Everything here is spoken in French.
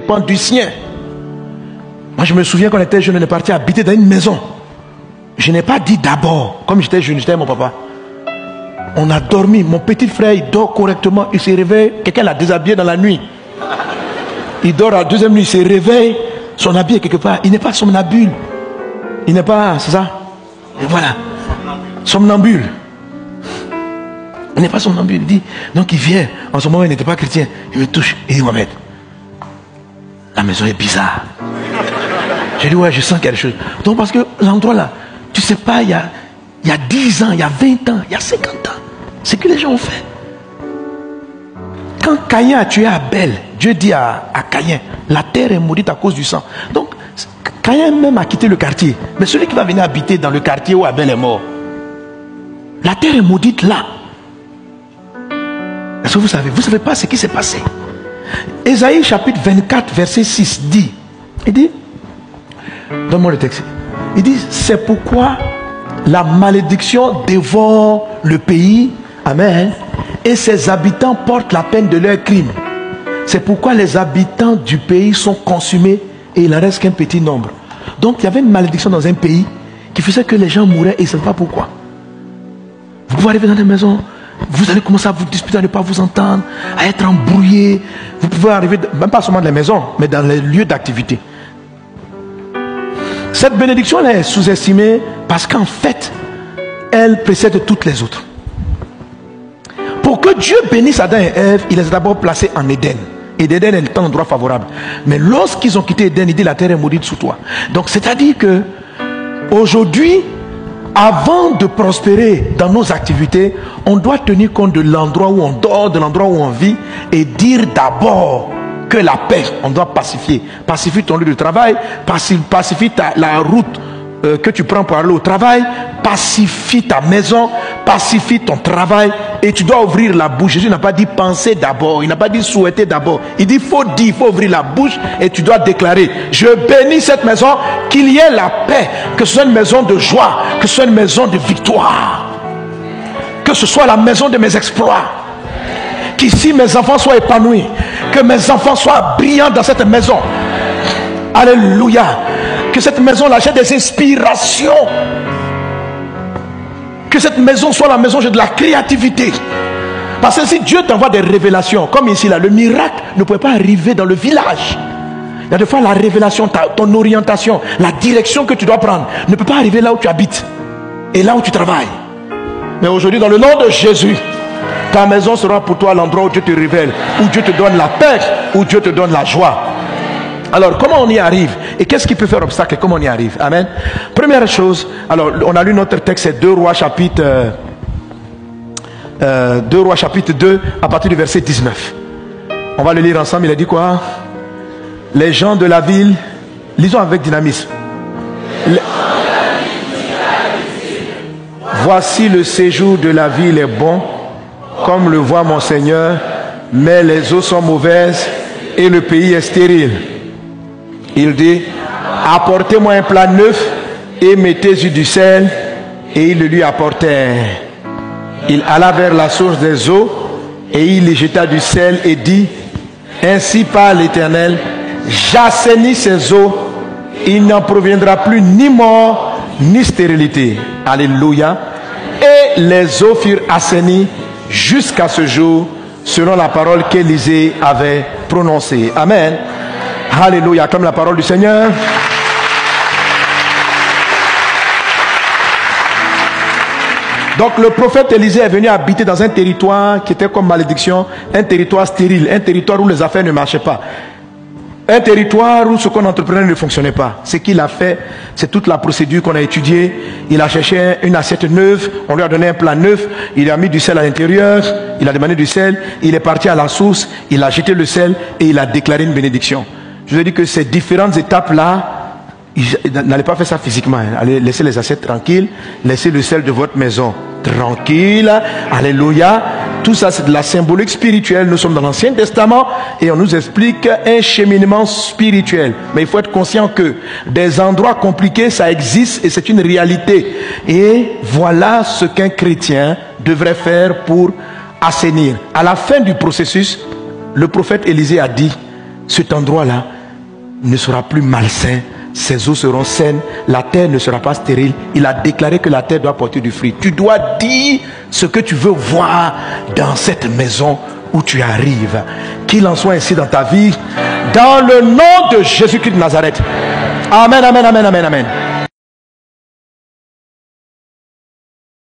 dépend du sien. Moi, je me souviens quand on était jeune, on est parti habiter dans une maison. Je n'ai pas dit d'abord, comme j'étais jeune, j'étais mon papa. On a dormi, mon petit frère, il dort correctement, il se réveille, quelqu'un l'a déshabillé dans la nuit. Il dort à la deuxième nuit, il se réveille, son habit est quelque part, il n'est pas somnambule. Il n'est pas, c'est ça? Et voilà, somnambule. Il n'est pas somnambule, il dit, donc il vient, en ce moment il n'était pas chrétien, il me touche, il dit, Mohamed, la maison est bizarre. J'ai dit, ouais, je sens quelque chose. Donc parce que l'endroit là, tu sais pas, il y a 10 ans, il y a 20 ans, il y a 50 ans, c'est que les gens ont fait. Quand Caïn a tué Abel, Dieu dit à Caïn, la terre est maudite à cause du sang. Donc, Caïn même a quitté le quartier. Mais celui qui va venir habiter dans le quartier où Abel est mort, la terre est maudite là. Est-ce que vous savez pas ce qui s'est passé? Ésaïe chapitre 24, verset 6 dit, il dit, donne-moi le texte. Il dit, c'est pourquoi la malédiction dévore le pays, amen, et ses habitants portent la peine de leurs crimes. C'est pourquoi les habitants du pays sont consumés et il ne reste qu'un petit nombre. Donc il y avait une malédiction dans un pays qui faisait que les gens mouraient et ils ne savaient pas pourquoi. Vous pouvez arriver dans des maisons, vous allez commencer à vous disputer, à ne pas vous entendre, à être embrouillé. Vous pouvez arriver, même pas seulement dans les maisons, mais dans les lieux d'activité. Cette bénédiction elle est sous-estimée parce qu'en fait, elle précède toutes les autres. Pour que Dieu bénisse Adam et Ève, il les a d'abord placés en Éden. Et Éden est un endroit favorable. Mais lorsqu'ils ont quitté Éden, il dit la terre est maudite sous toi. Donc c'est-à-dire que aujourd'hui, avant de prospérer dans nos activités, on doit tenir compte de l'endroit où on dort, de l'endroit où on vit, et dire d'abord que la paix, on doit pacifier. Pacifie ton lieu de travail, pacifie la route que tu prends pour aller au travail, pacifie ta maison, pacifie ton travail, et tu dois ouvrir la bouche. Jésus n'a pas dit penser d'abord, il n'a pas dit souhaiter d'abord. Il dit faut dire, il faut ouvrir la bouche et tu dois déclarer, je bénis cette maison, qu'il y ait la paix, que ce soit une maison de joie, que ce soit une maison de victoire, que ce soit la maison de mes exploits, qu'ici mes enfants soient épanouis, que mes enfants soient brillants dans cette maison. Alléluia. Que cette maison-là, j'ai des inspirations. Que cette maison soit la maison de la créativité. Parce que si Dieu t'envoie des révélations, comme ici là, le miracle ne pouvait pas arriver dans le village. Il y a des fois la révélation, ton orientation, la direction que tu dois prendre ne peut pas arriver là où tu habites et là où tu travailles. Mais aujourd'hui, dans le nom de Jésus, ta maison sera pour toi l'endroit où Dieu te révèle, où Dieu te donne la paix, où Dieu te donne la joie. Alors, comment on y arrive? Et qu'est-ce qui peut faire obstacle et comment on y arrive? Amen. Première chose, alors, on a lu notre texte, c'est 2 Rois chapitre 2, à partir du verset 19. On va le lire ensemble, il a dit quoi? Les gens de la ville, lisons avec dynamisme. Voici le séjour de la ville est bon, comme le voit mon Seigneur, mais les eaux sont mauvaises et le pays est stérile. Il dit, apportez-moi un plat neuf et mettez-y du sel. Et ils le lui apportèrent. Il alla vers la source des eaux et il y jeta du sel et dit, ainsi parle l'Éternel, j'assainis ces eaux, il n'en proviendra plus ni mort ni stérilité. Alléluia. Et les eaux furent assainies jusqu'à ce jour, selon la parole qu'Élisée avait prononcée. Amen. Alléluia, comme la parole du Seigneur. Donc le prophète Élisée est venu habiter dans un territoire qui était comme malédiction, un territoire stérile, un territoire où les affaires ne marchaient pas. Un territoire où ce qu'on entreprenait ne fonctionnait pas. Ce qu'il a fait, c'est toute la procédure qu'on a étudiée. Il a cherché une assiette neuve, on lui a donné un plat neuf, il a mis du sel à l'intérieur, il a demandé du sel, il est parti à la source, il a jeté le sel et il a déclaré une bénédiction. Je vous ai dit que ces différentes étapes-là, n'allez pas faire ça physiquement. Allez laisser les assiettes tranquilles, laissez le sel de votre maison tranquille. Alléluia. Tout ça, c'est de la symbolique spirituelle. Nous sommes dans l'Ancien Testament et on nous explique un cheminement spirituel. Mais il faut être conscient que des endroits compliqués, ça existe et c'est une réalité. Et voilà ce qu'un chrétien devrait faire pour assainir. À la fin du processus, le prophète Élisée a dit, cet endroit-là, ne sera plus malsain, ses eaux seront saines, la terre ne sera pas stérile. Il a déclaré que la terre doit porter du fruit. Tu dois dire ce que tu veux voir dans cette maison où tu arrives. Qu'il en soit ainsi dans ta vie, dans le nom de Jésus-Christ de Nazareth. Amen, amen, amen, amen, amen.